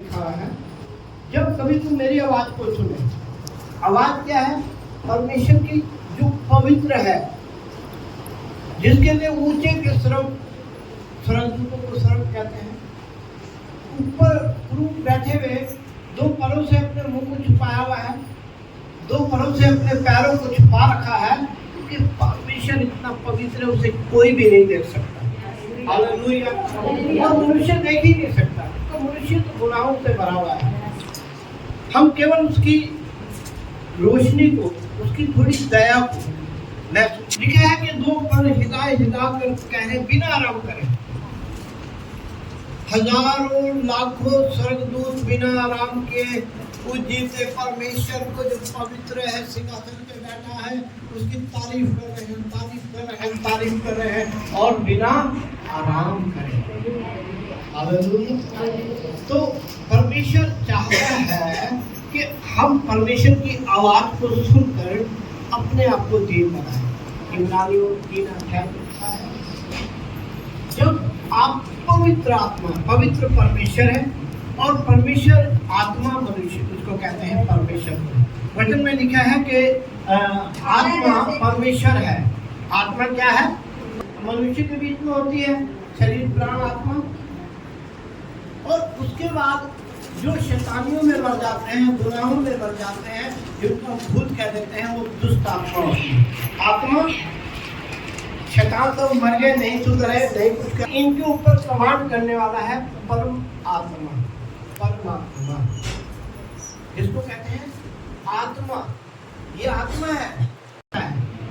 लिखा है, जब कभी तुम मेरी आवाज को सुने। आवाज क्या है? परमेश्वर की जो पवित्र है, जिसके लिए ऊंचे के स्वर्गदूतों को स्वर्ग कहते हैं। ऊपर क्रूब बैठे हुए दो परों से अपने मुंह को छुपाया हुआ है, दो परों से अपने पैरों को छुपा रखा है, क्योंकि परमेश्वर इतना पवित्र है, उसे कोई भी नहीं देख सकता। हालेलुया। और मनुष्य देख ही नहीं सकता, तो मनुष्य तो गुनाहों से भरा हुआ है। हम केवल उसकी रोशनी को, उसकी थोड़ी दया को लिखा है कि दो पर हिदायत कर कहने बिना आराम करें। हजारों लाखों स्वर्गदूत बिना आराम के उस जीते परमेश्वर को जो पवित्र है, सिंहासन पे बैठा है, उसकी तारीफ कर रहे हैं, तारीफ कर रहे हैं, तारीफ कर रहे हैं और बिना आराम करें। हालेलुया। तो परमेश्वर चाहता है कि हम परमेश्वर की आवाज को सुनकर अपने आप को दीन बनाएं। इब्रानियों 3 अध्याय लिखा है, जब आप पवित्र आत्मा, पवित्र परमेश्वर है और परमेश्वर आत्मा मनुष्य, उसको कहते हैं परमेश्वर। वचन में लिखा है कि आत्मा परमेश्वर है। आत्मा क्या है? मनुष्य के बीच में होती है शरीर, प्राण, आत्मा। और उसके बाद जो शैतानियों में मर जाते हैं, गुनाहों में मर जाते हैं, जिनको भूत कह देते हैं, वो दुष्ट आत्मा होती है। आत्मा, शैतान तो मर गए, नहीं सुधरे, नहीं कुछ कर, इनके ऊपर कमांड करने वाला है परम आत्मा, परमात्मा, जिसको कहते हैं आत्मा। ये आत्मा है,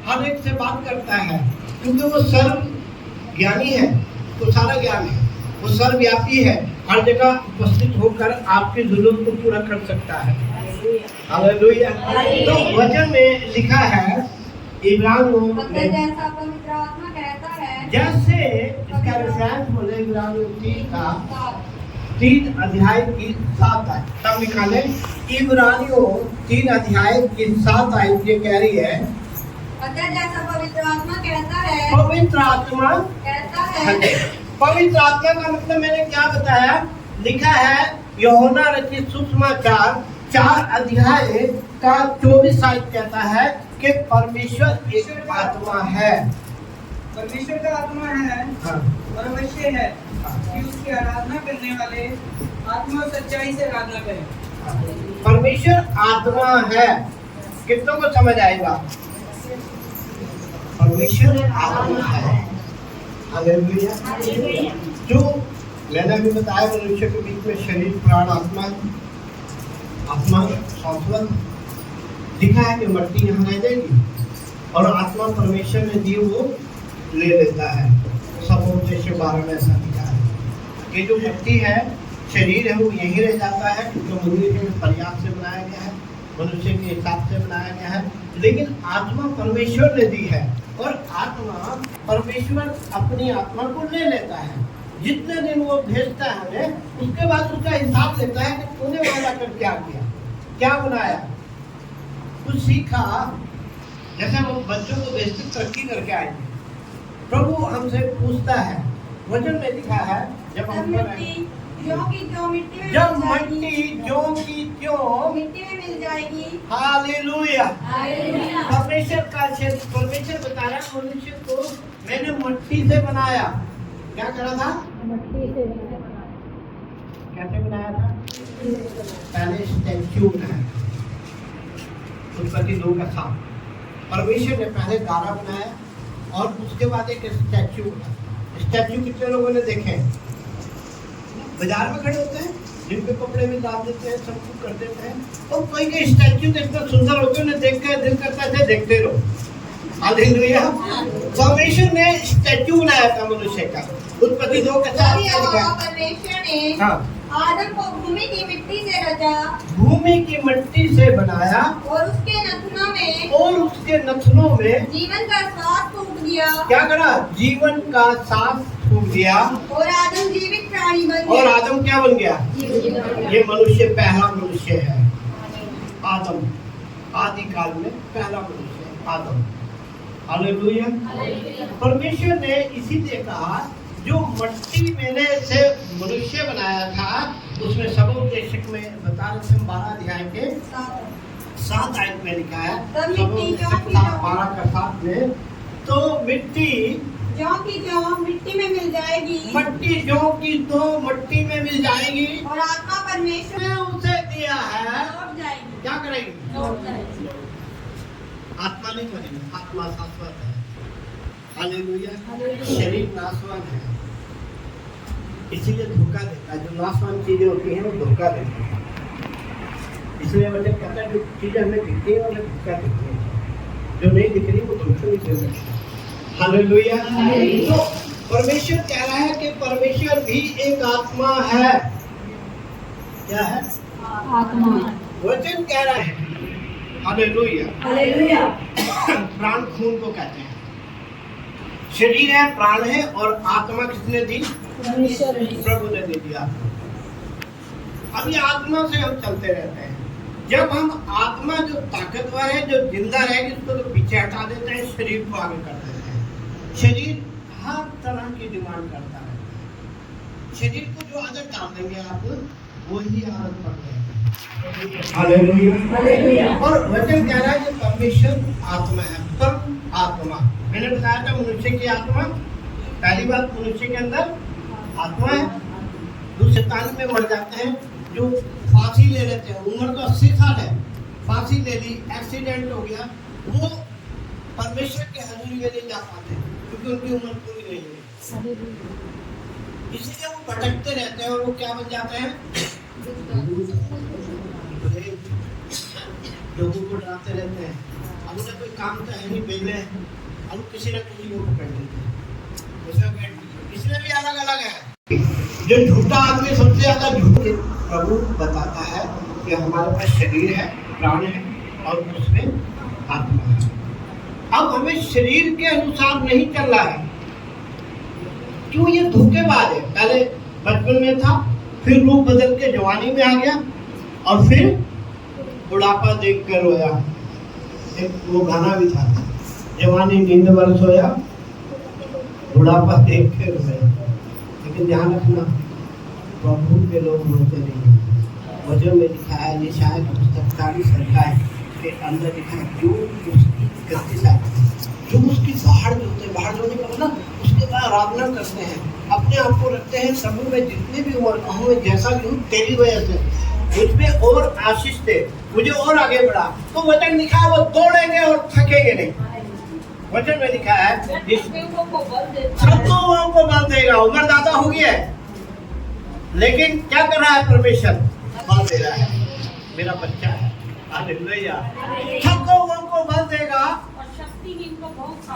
हर एक से बात करता है, क्योंकि वो सर्व ज्ञानी है, तो सारा ज्ञान है, वो सर्वव्यापी है, हर जगह उपस्थित होकर आपकी जरूरत को पूरा कर सकता है। हालेलुया। तो वचन में लिखा है इब्रानियों में, जैसा पवित्र आत्मा कहता है, जैसे इसका रेफरेंस बोले इब्रानियों 3 अध्याय की 7 आयत, तब निकाले इब्रानियों 3 अध्याय की 7 आयत ये कह रही है, जैसा पवित्र आत्मा कहता है, पवित्र आत्मा कहता है। पवित्र आत्मा का मतलब मैंने क्या बताया? लिखा है यूहन्ना रचित सुसमाचार 4 अध्याय का 24 आयत कहता है कि परमेश्वर एक आत्मा है। परमेश्वर का आत्मा है और अवश्य है कि उसकी आराधना करने वाले आत्मा और सच्चाई से आराधना करें। परमेश्वर आत्मा है। कितनों को समझ आएगा? परमेश्वर आत्मा है। हालेलुया। जो मैंने भी बताया, मनुष्य के बीच में शरीर, प्राण, आत्मा, आत्मा शाश्वत, लिखा है कि मट्टी यहाँ रह जाएगी और आत्मा परमेश्वर ने दी वो ले लेता है। सब 12 में ऐसा लिखा है कि जो मट्टी है, शरीर है, वो यहीं रह जाता है, क्योंकि मनुष्य के प्रयास से बनाया गया है, मनुष्य के हिसाब से बनाया गया है, लेकिन आत्मा परमेश्वर ने दी है और आत्मा परमेश्वर अपनी आत्मा को ले लेता है। जितने दिन वो भेजता है हमें, उसके बाद उसका हिसाब लेता है कि तूने वहां जाकर क्या किया, क्या बनाया, कुछ सीखा। जैसे हम बच्चों को भेजते तरक्की करके आएंगे, प्रभु हमसे पूछता है, वचन में लिखा है, जब हम मिट्टी ज्यों की त्यों मिट्टी में जब मिल मट्टी जाएगी, ज्यों की त्यों मिट्टी में मिल जाएगी। हालेलुया। हालेलुया। परमेश्वर का शरीर, परमेश्वर बता रहा है मनुष्य को मैंने मट्टी से बनाया। क्या करा था? मिट्टी से कैसे बनाया था? पहले स्टैच्यू बनाया, उत्पत्ति 2 का 7। परमेश्वर ने पहले गारा बनाया और उसके बाद एक स्टैच्यू बनाया। स्टैच्यू कितने लोगों ने देखे? बाजार में खड़े होते हैं, जिनके कपड़े भी डाल देते हैं, सब कुछ कर देते हैं, और कोई के स्टैच्यू इतना सुंदर होते हैं, उन्हें देख कर दिल करता है देखते रहो। हालेलुया। परमेश्वर ने स्टैच्यू बनाया था मनुष्य का। उत्पत्ति 2 का 4। परमेश्वर ने आदम को भूमि की मिट्टी से रचा, भूमि की मिट्टी से बनाया और उसके नथनों में जीवन का सांस फूंक दिया। क्या करा? जीवन का सांस फूंक दिया और आदम जीवित प्राणी बन गया। और आदम क्या बन गया? ये मनुष्य पहला मनुष्य है। आदम आदि काल में पहला मनुष्य है आदम। हालेलुया। परमेश्वर ने इसीलिए कहा जो मट्टी मेरे से मनुष्य बनाया था, उसमें सबोपदेशक में बता रहे थे 12 अध्याय के 7 आयत में लिखा है, सबोपदेशक 12 का 7 में, तो मिट्टी जौ की जौ मिट्टी में मिल जाएगी, मट्टी जौ की तो मट्टी में मिल जाएगी, और आत्मा परमेश्वर ने उसे दिया है, लौट जाएगी, क्या करेगी? लौट जाएगी। आत्मा नहीं मरेगी, आत्मा शाश्वत है। हालेलुया। शरीर नाशवान है, इसलिए धोखा देता है। जो नाशवान चीजें होती हैं वो धोखा देती है। इसलिए वचन कहता है जो चीजें हमें दिखती है हमें धोखा देती है, जो नहीं दिख रही वो धोखा नहीं दे सकती। हालेलुया। तो परमेश्वर कह रहा है कि परमेश्वर भी एक आत्मा है। क्या है? आत्मा। वचन कह रहा है, हालेलुया। हालेलुया। प्राण खून को कहते हैं, शरीर है, प्राण है, और आत्मा किसने दी? परमेश्वर ने। प्रभु ने दे दिया। अब ये आत्मा से हम चलते रहते हैं। जब हम आत्मा जो ताकतवर है, जो जिंदा रहेगी, उसको तो पीछे हटा देते हैं, शरीर को आगे कर देते हैं। शरीर हर तरह की डिमांड करता है। शरीर को जो आदत डाल देंगे आप, वही आदत पड़ जाएगी। हालेलुया। और वचन कह रहा है कि परमेश्वर आत्मा है, पर आत्मा, मैंने बताया था मनुष्य की आत्मा, पहली बात मनुष्य के अंदर आत्मा है। जो शैतान में मर जाते हैं, जो फांसी ले लेते हैं, उम्र तो 80 साल है, फांसी ले ली, एक्सीडेंट हो गया, वो परमेश्वर के हजूरी में नहीं जा पाते क्योंकि उनकी उम्र पूरी नहीं है। इसलिए वो भटकते रहते हैं और वो क्या बन जाते हैं? लोगों को डराते रहते हैं। अब उन्हें कोई काम तो है नहीं, बेले, अब किसी न किसी को पकड़ लेते हैं। इसमें भी अलग अलग है। जो झूठा आदमी सबसे ज्यादा झूठ, प्रभु बताता है कि हमारे पास शरीर है, प्राण है, और उसमें आत्मा है। अब हमें शरीर के अनुसार नहीं चल रहा है। क्यों? ये धोखेबाज है। पहले बचपन में था, फिर रूप बदल के जवानी में आ गया, और फिर बुढ़ापा देख कर रोया। एक वो गाना भी था, जवानी नींद भर सोया, बुढ़ापा देख कर रोया। लेकिन ध्यान रखना, प्रभु के लोग रोते नहीं। वचन में लिखा है, ये शायद पुस्तक 40 अध्याय के अंदर लिखा है, जो उसकी जो उसकी बाहर जोते, बाहर जोने का मतलब उसके बाद आराधना करते हैं, अपने आप को रखते हैं, प्रभु में जितनी भी उम्र कहूँ, जैसा भी हूँ, तेरी वजह से मुझमें और आशीष दे, मुझे और आगे बढ़ा। तो वचन लिखा है, वो दौड़ेंगे और थकेंगे नहीं। वचन में लिखा है, सबको को बल देगा। उम्र ज्यादा हो गई है, लेकिन क्या कर रहा है परमेश्वर? बल दे रहा है, मेरा बच्चा है। हालेलुया। सबको को बल देगा,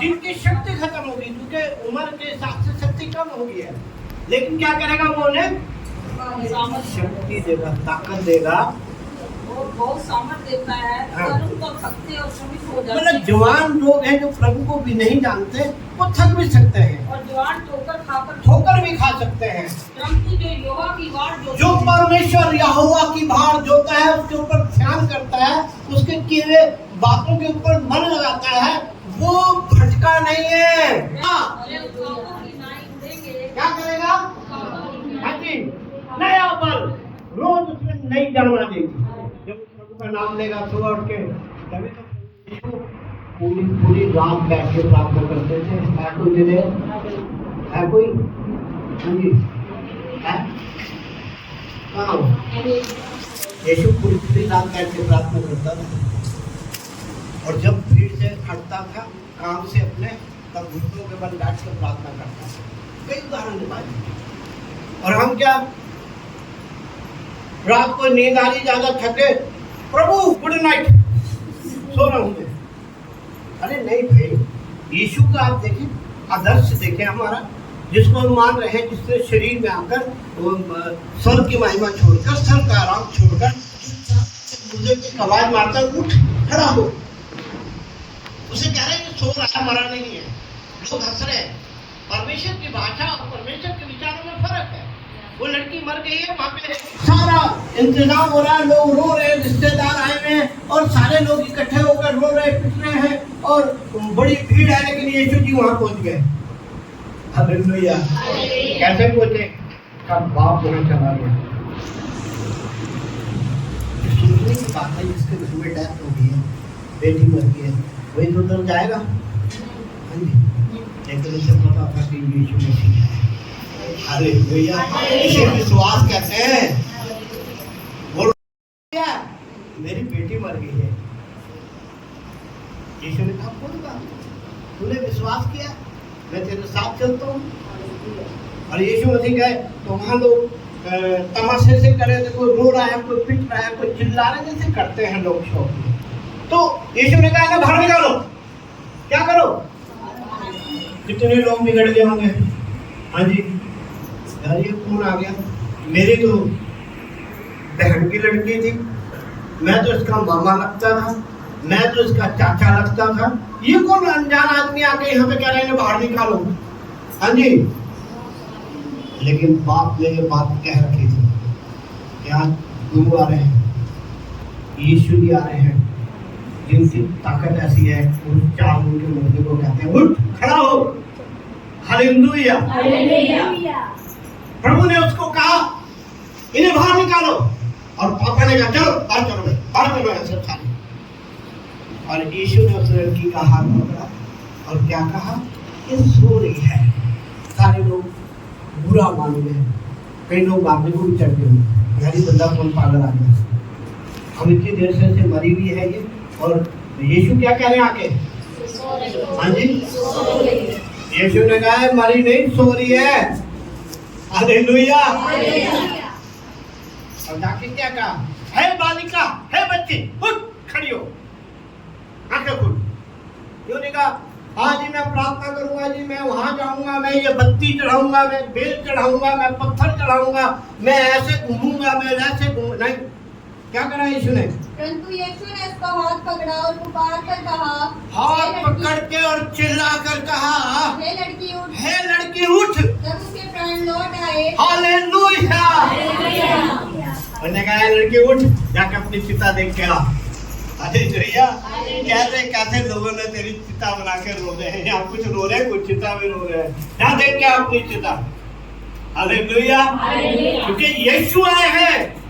जिनकी शक्ति खत्म होगी, क्योंकि उम्र के हिसाब से शक्ति कम हो गई है। लेकिन क्या करेगा वो? उन्हें शक्ति देगा, ताकत देगा, बहुत सामर्थ देता है। उनको थकते और श्रमित हो जाते हैं। मतलब जवान लोग हैं जो प्रभु को भी नहीं जानते, वो थक भी सकते हैं, और जवान ठोकर भी खा सकते हैं। जो परमेश्वर यहोवा की भार जोता है, उसके ऊपर ध्यान करता है, उसके किए हुए बातों के ऊपर मन लगाता है, वो भटका नहीं है। क्या करेगा? हाँ जी, नया बल, रोज उसमें नई जन्मा देगी। जब प्रभु का नाम लेगा सुबह उठ के, तभी तो पूरी रात बैठ के प्रार्थना करते थे। है कोई दे? है कोई? हाँ जी, है? कहाँ? यीशु पूरी रात बैठ के प्रार्थना करता था, और जब भीड़ से हटता था काम से अपने, तब घुटनों के बल बैठ कर प्रार्थना करता था। कई उदाहरण दिखाए। और हम क्या, रात को नींद आ रही, ज्यादा थके, प्रभु गुड नाइट, सो रहा हूँ। अरे नहीं भाई, यीशु का आप देखें, आदर्श देखें हमारा, जिसको हम मान रहे हैं, जिसने शरीर में आकर स्वर्ग की महिमा छोड़कर, स्वर्ग का आराम छोड़कर, मुझे आवाज मारता, उठ खड़ा हो। उसे कह रहे हैं सो रहा, मरा नहीं है। लोग हंस रहे हैं। परमेश्वर की भाषा और परमेश्वर के विचारों में फर्क है। वो लड़की मर गई है, वहाँ पे सारा इंतजाम हो रहा है, लोग रो रहे हैं, रिश्तेदार आए हुए हैं, और सारे लोग इकट्ठे होकर रो रहे, पिट रहे हैं, और बड़ी भीड़ है, लेकिन यीशु जी वहाँ पहुँच गए। हालेलुया। कैसे पहुंचे? कब बाप वहां चला गया। सोचने की बात है, जिसके घर में डेथ हो गई है, बेटी मर गई है, वही तो उधर जाएगा। हाँ जी, लेकिन उसे पता था कि यीशु मसीह है। हालेलुया। इसे विश्वास कहते हैं। बोल क्या? मेरी बेटी मर गई है। यीशु ने कहा कौन बात, तूने विश्वास किया, मैं तेरे साथ चलता हूँ। और यीशु मसीह गए तो वहाँ लोग तमाशे से करे, कोई रो रहा है, कोई पिट रहा है, कोई चिल्ला रहा है, जैसे करते हैं लोग शौक में। तो यीशु ने कहा बाहर निकालो। क्या करो? कितने लोग बिगड़ गए होंगे। हाँ जी, यार ये कौन आ गया? मेरी तो बहन की लड़की थी, मैं तो इसका मामा लगता था, मैं तो इसका चाचा लगता था, ये कौन अनजान आदमी आके यहाँ पे कह रहे हैं बाहर निकालो। हाँ जी, लेकिन बाप ने ये बात कह रखी थी कि आज गुरु आ रहे हैं, यीशु भी आ रहे हैं, जिनकी ताकत ऐसी है उन चार उनके मुर्दे को कहते हैं उठ खड़ा हो। हालेलुया। प्रभु ने उसको कहा इन्हें बाहर निकालो, और पापा ने कहा चलो बाहर चलो, बाहर चलो ऐसे सारे। और यीशु ने उस लड़की का हाथ पकड़ा और क्या कहा, ये सो रही है। सारे लोग बुरा मान गए, कई लोग मारने को भी चढ़ गए, यानी बंदा कौन पागल आ गया, हम इतनी देर से मरी हुई है ये। और यीशु क्या कह रहे हैं आके? हाँ जी, यीशु ने कहा है मरी नहीं, सो रही है। हालेलुया। और जाके क्या कहा, है बालिका, है बच्ची, उठ खड़ी हो, आंखें खोल। क्यों नहीं कहा हाँ जी मैं प्रार्थना करूंगा जी, मैं वहां जाऊंगा, मैं ये बत्ती चढ़ाऊंगा, मैं बेल चढ़ाऊंगा, मैं पत्थर चढ़ाऊंगा, मैं ऐसे घूमूंगा, मैं ऐसे घूमूंगा। नहीं, क्या करा यीशु ने? परंतु यीशु ने उसका हाथ पकड़ा और पुकार कर कहा, हाथ पकड़ के और चिल्ला कर कहा, हे लड़की उठ, हे लड़की उठ। जब उसके प्राण लौट आए। हालेलुया। उन्होंने कहा लड़की उठ, जाकर अपनी चिता देख के आ। हालेलुया। कैसे कैसे लोगों ने तेरी चिता बना के रो रहे हैं, यहाँ कुछ रो रहे हैं, कुछ चिता में रो रहे हैं, यहाँ देख के अपनी चिता। हालेलुया। क्योंकि यीशु आए हैं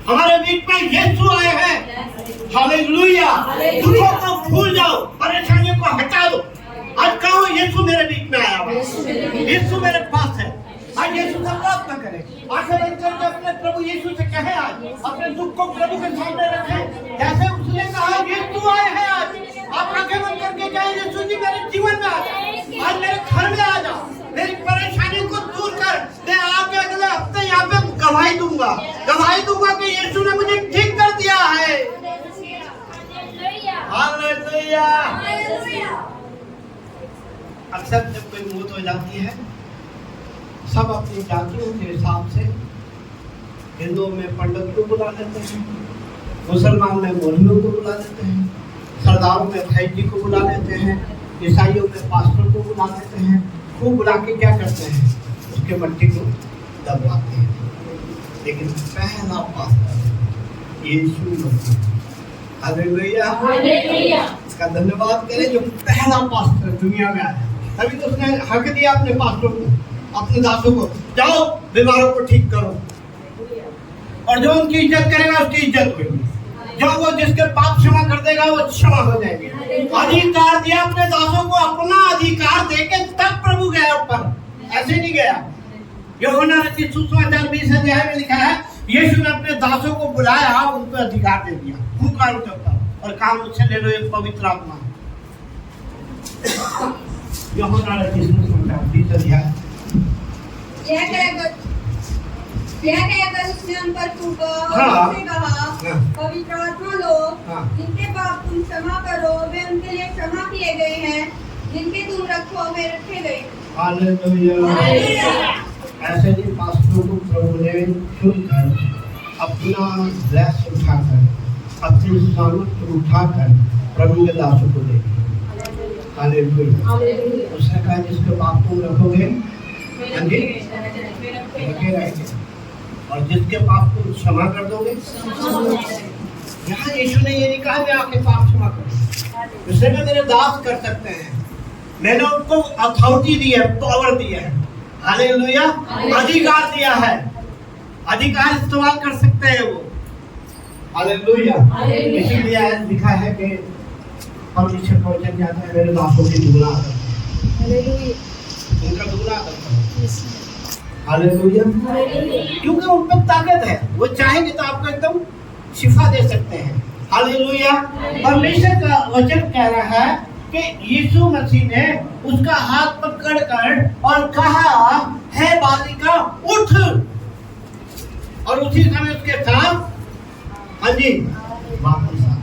हमारे बीच में, यीशु आए हैं। हालेलुया। दुखों को भूल जाओ, परेशानियों को हटा दो। आज कहो यीशु मेरे बीच में आया हुआ, यीशु मेरे पास है। आज यीशु से प्रार्थना करें, आंखें बंद करके अपने प्रभु यीशु से कहें, आज अपने दुख को प्रभु के सामने रखें। जैसे उसने कहा यीशु आए हैं, आज आप आंखें बंद करके कहें यीशु जी मेरे जीवन में आ जाओ, आज मेरे घर में आ जाओ, मेरी परेशानियों को दूर कर। मैं आगे अगले हफ्ते यहाँ पे गवाही दूंगा कि यीशु ने मुझे ठीक कर दिया है। हालेलुया। अक्सर जब कोई मौत हो जाती है, सब अपनी जातियों के हिसाब से, हिंदुओं में पंडित को बुला लेते हैं, मुसलमान में मौलवियों को बुला लेते हैं, सरदारों में फैज जी को बुला लेते हैं, ईसाइयों में पास्टर को बुला लेते हैं। खूब बुला के क्या करते हैं, उसके मट्टी को दबाते हैं। लेकिन पहला पास्टर यीशु मसीह, हालेलुया, इसका धन्यवाद करें जो पहला पास्टर दुनिया में आया। तभी तो उसने हक दिया अपने पास्टरों को, अपने दासों को, जाओ बीमारों को ठीक करो, और जो उनकी इज्जत करेगा उसकी इज्जत होगी, जो वो जिसके पाप क्षमा कर देगा वो क्षमा हो जाएंगे। अधिकार दिया अपने दासों को, अपना अधिकार देके तब प्रभु गया ऊपर, ऐसे नहीं गया। यूहन्ना रचित सुसमाचार 20 अध्याय में लिखा है यीशु ने अपने दासों को बुलाया, उनको अधिकार दे दिया, फूंका उनके ऊपर और काम मुझसे ले लो एक पवित्र आत्मा। यूहन्ना रचित सुसमाचार 20 अध्याय यह कहकर उसने उन पर फूंका और उनसे कहा, पवित्र आत्मा लो, जिनके पाप तुम क्षमा करो वे उनके लिए क्षमा किए गए हैं, जिनके तुम रखो वे रखे गए। हालेलुया। ऐसे ही पास्टरों को प्रभु ने चुनकर अपना ड्रेस उठाकर, अपनी सामर्थ उठाकर प्रभु के दासों को दे दिया। हालेलुया। उसने कहा जिसके पाप तुम रखोगे रखे रहेंगे, और जिसके पाप को क्षमा कर दोगे। यहाँ यीशु ने ये नहीं कहा मैं आपके पाप क्षमा करूँ, उसने मेरे दास कर सकते हैं, मैंने उनको अथॉरिटी दी है, पावर दी है, हालेलुया, अधिकार दिया है, अधिकार इस्तेमाल कर सकते हैं वो, हालेलुया। इसीलिए लिखा है कि परमेश्वर का वचन कहता है मेरे दासों की दुआ करता है, उनका दुआ करता है, हालेलुया, क्योंकि उन पर ताकत है, वो चाहेंगे तो आपको एकदम शिफा दे सकते हैं, हालेलुया। परमेश्वर का वचन कह रहा है कि यीशु मसीह ने उसका हाथ पकड़कर और कहा है बालिका उठ, और उसी समय उसके साथ हाँ जी वापस आ,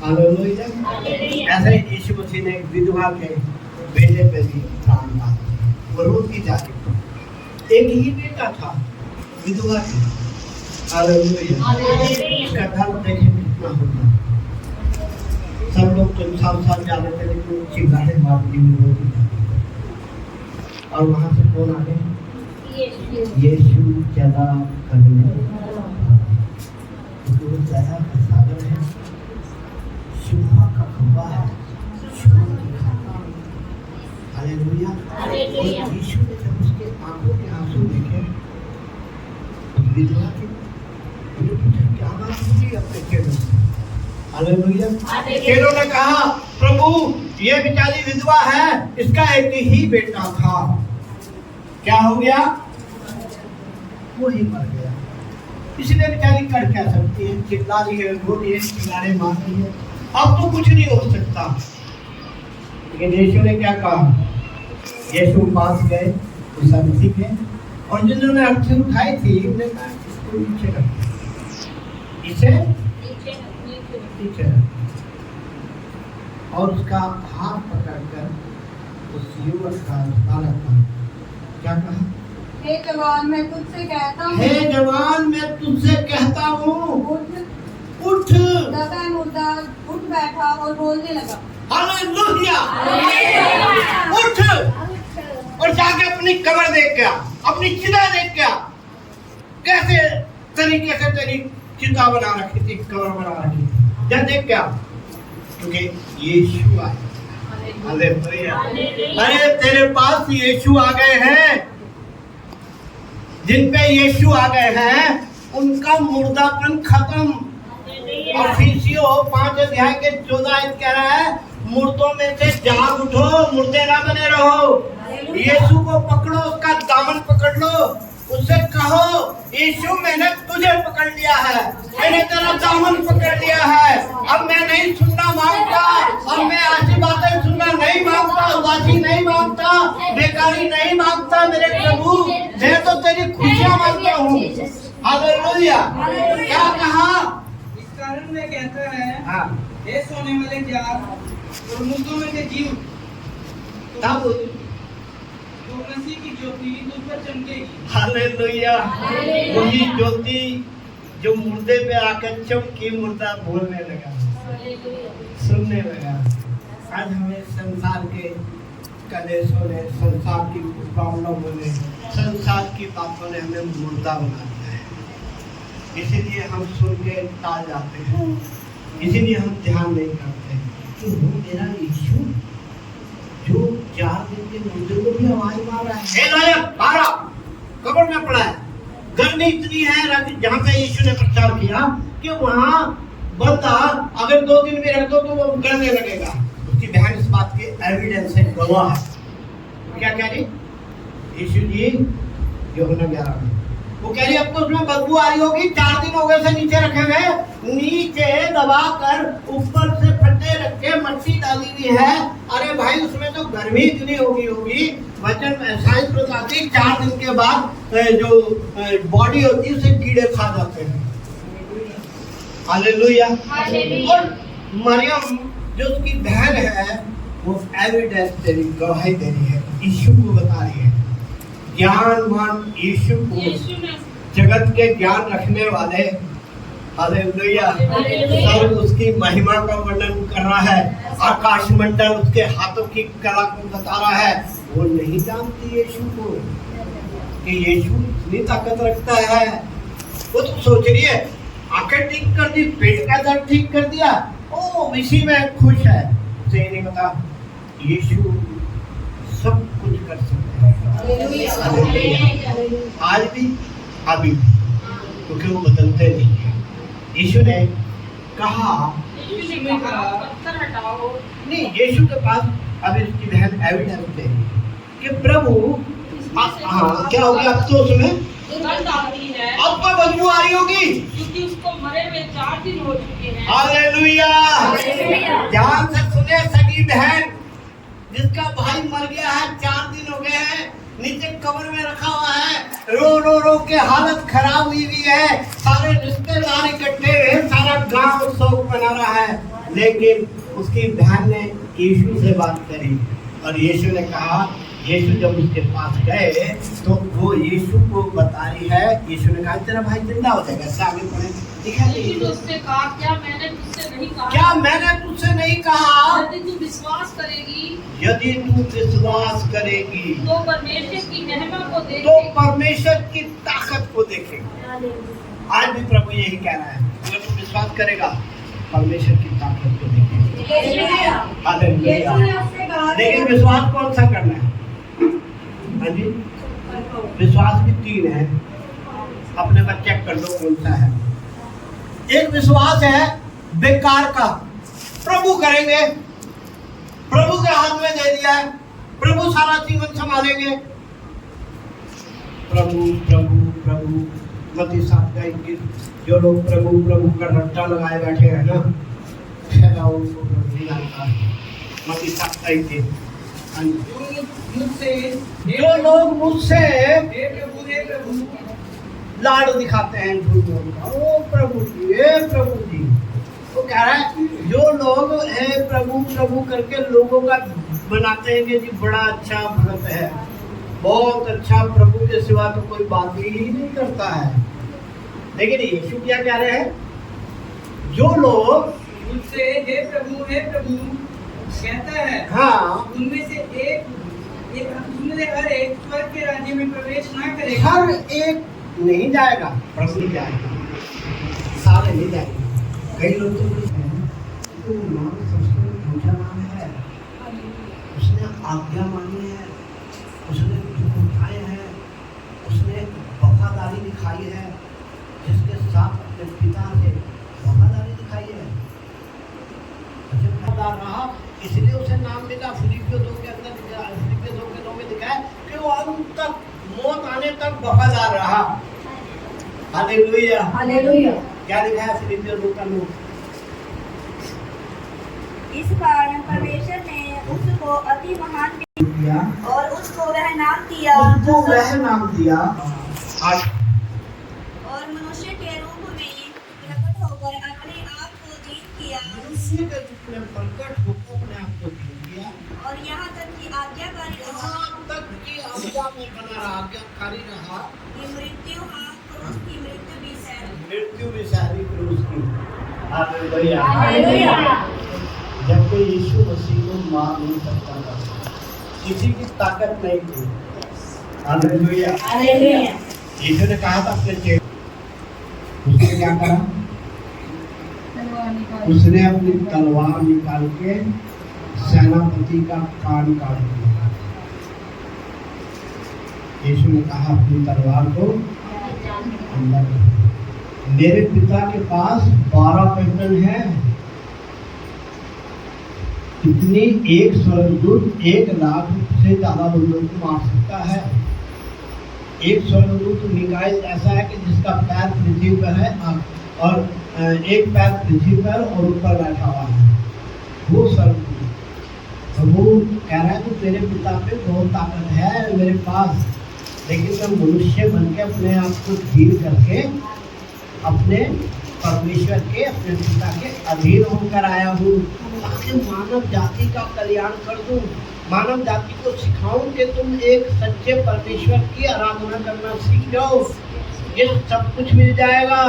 हालेलुया। ऐसे ही यीशु मसीह ने एक विधवा के बेटे पे भी प्राण डाला, वो रोज की जाती, एक ही बेटा था विधवा की, हालेलुया। उसका दर्द देखे कितना होता, सब लोग तो साथ जा रहे थे लेकिन चिल्लाने बात की होती, और वहां से कौन आ गए? यीशु चला करने, वो दया का सागर है, शिफा का खंबा है, हालेलुया। और यीशु ने जब उसके आंखों के आंसू देखे, विधवा की क्या बात हुई अपने चेलों से, हालेलुया। चेलों ने कहा प्रभु ये बेचारी विधवा है, इसका एक ही बेटा था, क्या हो गया? वो ही मर गया, इसलिए बेचारी कर क्या सकती है, चिल्ला रही है, रो रही है, चिल्लाने मार रही है, अब तो कुछ नहीं हो सकता। लेकिन यीशु ने क्या कहा? यीशु पास गए उस अर्थी के, और जिन्होंने अर्थी उठाई थी उन्होंने कहा इसको नीचे रखो, इसे नीचे रखो, और उसका हाथ पकड़कर उस युवक का बालक का क्या कहा? हे जवान मैं तुझसे कहता हूँ, हे जवान मैं तुझसे कहता हूँ उठ। तब वह मुर्दा उठ बैठा और बोलने लगा, हालेलुया, उठ, और जाके अपनी कब्र देख के आ, अपनी चिता देख के आ, कैसे तरीके से तेरी चिता बना रखी थी, कब्र बना रखी थी, जा देख के आ, क्योंकि यीशु आए, हालेलुया। अरे तेरे पास यीशु आ गए हैं, जिन पे यीशु आ गए हैं उनका मुर्दापन खत्म। और फिलिस्तियों 5 अध्याय के 14 कह रहा है मुर्दों में से जाग उठो, मुर्दे ना बने रहो। यीशु को पकड़ो, उसका दामन पकड़ लो, उससे कहो यीशु मैंने तुझे पकड़ लिया है, मैंने तेरा दामन पकड़ लिया है, अब मैं नहीं सुनना मांगता, अब मैं ऐसी बातें सुनना नहीं मांगता, उदासी नहीं मांगता, बेकारी नहीं मांगता, मेरे प्रभु मैं तो तेरी खुशियां मांगता हूँ, हालेलुया। क्या कहा? इस कारण में कहता है हाँ, हे सोने वाले जाग और मुर्दों में से जी उठ, तब तो मसीह की ज्योति तुझ पर चमकेगी। हालेलुया। वही ज्योति जो मुर्दे पे आकर चमकी, मुर्दा बोलने लगा, सुनने लगा। आज हमें संसार के कलेशों ने, संसार की प्रॉब्लमों ने, संसार की बातों ने हमें मुर्दा बना दिया है, इसीलिए हम सुन के टाल जाते हैं, इसीलिए हम ध्यान नहीं करते कि वो मेरा यीशु जो 4 दिन के मुर्दे को भी आवाज मार रहा है, मारा कब्र में पड़ा है। गर्मी इतनी है जहाँ पे यीशु ने प्रचार किया कि वहाँ बंदा अगर 2 दिन में रख दो तो वो गलने लगेगा। उसकी बहन इस बात की एविडेंस है, गवाह है। क्या कह रही यीशु जी? यूहन्ना 11 में वो कह रही अब तो उसमें बदबू आ रही होगी, 4 दिन हो गए से नीचे रखे हुए, नीचे दबा कर ऊपर से फटे रख के मट्टी डाली हुई है। अरे भाई उसमें तो गर्मी इतनी होगी, वचन साइंस बताती 4 दिन के बाद जो बॉडी होती है उसे कीड़े खा जाते हैं, हालेलुया। और मरियम जो उसकी बहन है वो एविडेंस दे रही, गवाही दे रही है, यीशु को बता रही है, ज्ञानवान यीशु को, जगत के ज्ञान रखने वाले, हालेलुया। सब उसकी महिमा का वर्णन कर रहा है, आकाश मंडल उसके हाथों की कला को बता रहा है। वो नहीं जानती यीशु को कि यीशु इतनी ताकत रखता है। वो तो सोच रही है आंखें ठीक कर दी, पेट का दर्द ठीक कर दिया, ओ इसी में खुश है। उसे नहीं पता यीशु सब कुछ कर सकते हैं। आज भी अभी भी, क्योंकि वो बदलते नहीं है। यीशु ने कहा नहीं, यीशु के पास अभी उसकी बहन एविडेंस है कि प्रभु हाँ क्या हो गया, अब तो उसमें दुर्गंध आती है, अब तो बदबू आ रही होगी क्योंकि उसको मरे हुए 4 दिन हो चुके हैं। हालेलुया। ध्यान से सुने सगी बहन, जिसका भाई मर गया है, 4 दिन हो गए हैं, नीचे कब्र में रखा हुआ है, रो रो रो के हालत खराब हुई है, सारे रिश्तेदार इकट्ठे हैं, सारा गांव शोक मना रहा है, लेकिन उसकी बहन ने यीशु से बात करी और यीशु ने कहा, यीशु जब उसके पास गए तो वो यीशु को बता रही है, यीशु ने कहा तेरा भाई जिंदा हो जाएगा। आगे पढ़े, यीशु ने उससे कहा, क्या मैंने तुझसे नहीं कहा, क्या मैंने तुझसे नहीं कहा, यदि तू विश्वास करेगी, यदि तू विश्वास करेगी तो परमेश्वर की महिमा को देखेगी, तो परमेश्वर की ताकत को देखेगी। आज भी प्रभु यही कह रहा है, अगर तू विश्वास करेगा परमेश्वर की ताकत को देखेगा। हालेलुया। लेकिन विश्वास कौन सा करना है? हाँ जी, विश्वास भी 3 है, अपने पर चेक कर लो कौन सा है। एक विश्वास है बेकार का, प्रभु करेंगे, प्रभु के हाथ में दे दिया है, प्रभु सारा जीवन संभालेंगे। प्रभु प्रभु प्रभु मती साथ गाएंगे, जो लोग प्रभु प्रभु का रट्टा लगाए बैठे हैं ना, मती साथ गाएंगे। जो लोग मुझसे हे प्रभु लाड दिखाते हैं, झूठ बोलता, ओ प्रभु जी, हे प्रभु जी, वो कह रहा है जो लोग हे प्रभु प्रभु करके लोगों का बनाते हैं कि जी बड़ा अच्छा भक्त है, बहुत अच्छा, प्रभु के सिवा तो कोई बात ही नहीं करता है। लेकिन यीशु क्या कह रहे हैं, जो लोग मुझसे हे प्रभु कहता है, हाँ, उनमें से उनमें से हर एक स्वर्ग के राज्य में प्रवेश ना करेगा। हर एक नहीं जाएगा, प्रभु नहीं जाएगा, सारे नहीं जाएंगे। कई लोग तो नाम सबसे ऊंचा नाम है, उसने आज्ञा मानी है, उसने दुख उठाए हैं, उसने वफादारी दिखाई है, जिसके साथ अपने पिता से वफादारी दिखाई है, वफादार रहा, इसलिए उसे नाम मिला। फिलिपियों 2 के अंदर, फिलिपियों 2 के 9 में लिखा है कि वो अंत तक, मौत आने तक वफादार रहा। Hallelujah, hallelujah. क्या लिखा है फिलिपियों 2 का 9? इस कारण परमेश्वर ने उसको अति महान किया और उसको वह नाम दिया, उसको वह नाम दिया, और मनुष्य के रूप में प्रकट होकर अपने आप को दीन किया, मनुष्य के रूप में प्रकट होकर अपने आप को दीन किया, और यहाँ तक कि आज्ञाकारी रहा, यहाँ तक कि आज्ञा में बना रहा, आज्ञाकारी रहा, कि मृत्यु क्रूस की मृत्यु भी सह, मृत्यु भी सहरी क्रूस की। हालेलुया। हालेलुया। जब कोई यीशु मसीह को मार नहीं सकता था, किसी की ताकत नहीं थी। हालेलुया। हालेलुया। यीशु ने कहा था अपने चेले, उसने क्या करा, उसने अपनी तलवार निकाल के सेनापति का कान काट दिया। यीशु ने कहा अपनी तलवार को अंदर रखो। मेरे पिता के पास 12 पैटर्न है, इतनी एक स्वर्गदूत 1 लाख से ज्यादा लोगों को मार सकता है। एक स्वर्गदूत मिकाएल ऐसा है कि जिसका पैर पृथ्वी पर है और एक पैर पृथ्वी पर और ऊपर बैठा हुआ है, वो स्वर्गदूत। तो वो कह रहा है कि तेरे पिता पे बहुत ताकत है मेरे पास, लेकिन मैं मनुष्य बन के अपने आप को धीर करके अपने परमेश्वर के, अपने पिता के अधीन होकर आया हूँ, ताकि मानव जाति का कल्याण कर दूँ, मानव जाति को सिखाऊं कि तुम एक सच्चे परमेश्वर की आराधना करना सीख जाओ, ये सब कुछ मिल जाएगा।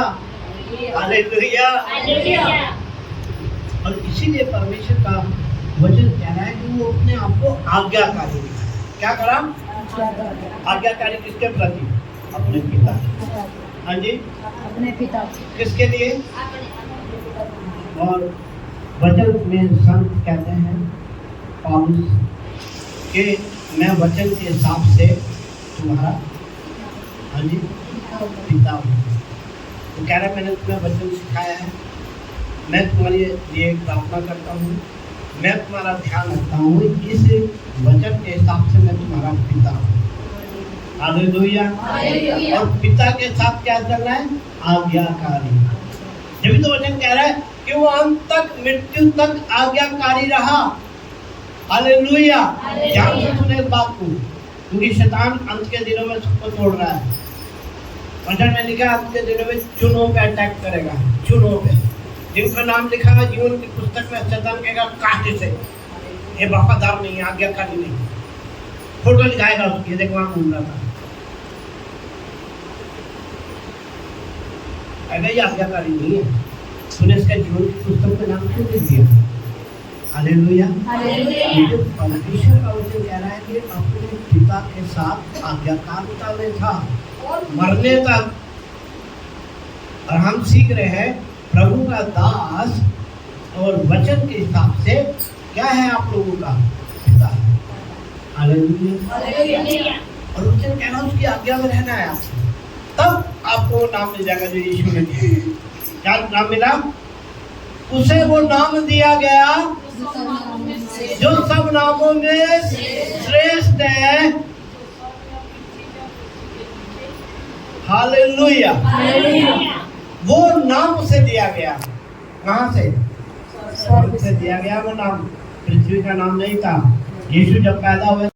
हालेलुया। और इसीलिए परमेश्वर का वचन कह रहा है कि वो अपने आप को आज्ञाकारी, क्या करा, आज्ञाकारी किसके प्रति, अपने पिता। हाँ जी, अपने पिता। किसके लिए? और वचन में संत कहते हैं पौलुस के मैं वचन के हिसाब से तुम्हारा हाँ जी पिता हूँ। तो कह रहा मैंने तुम्हें वचन सिखाया है, मैं तुम्हारे लिए प्रार्थना करता हूँ, मैं तुम्हारा ध्यान रखता हूँ, इस वचन के हिसाब से मैं तुम्हारा पिता हूँ। हालेलुया। और पिता के साथ क्या करना है? आज्ञाकारी। जब तो वचन कह रहा है कि वो अंत तक, मृत्यु तक आज्ञाकारी रहा। हालेलुया। ध्यान से सुने इस बात को, क्योंकि शैतान अंत के दिनों में सबको तोड़ रहा है। वचन में लिखा अंत के दिनों में चुनों पे अटैक करेगा, चुनों पे। जिनका नाम लिखा है जीवन की पुस्तक में, शैतान कहेगा कांटे से, ये वफादार नहीं, आज्ञाकारी नहीं। फोटो दिखाएगा उसकी, देखो वहां घूम रहा था, अगर ये आज्ञाकारी नहीं है, तूने इसका जीवन की पुस्तक में नाम क्यों लिख दिया? हालेलुया। परमेश्वर का वचन कह रहा है कि अपने पिता के साथ आज्ञाकारिता में था मरने तक। और हम सीख रहे हैं प्रभु का दास और वचन के हिसाब से क्या है आप लोगों का पिता। हालेलुया। और वचन कह रहा उसकी आज्ञा में रहना है आपको, तब आपको नाम मिल जाएगा जो यीशु ने दिया। क्या नाम मिला? उसे वो नाम दिया गया जो सब नामों में श्रेष्ठ है। हालेलुया। वो नाम उसे दिया गया, कहाँ से? स्वर्ग से दिया गया वो नाम, पृथ्वी का नाम नहीं था। यीशु जब पैदा हुए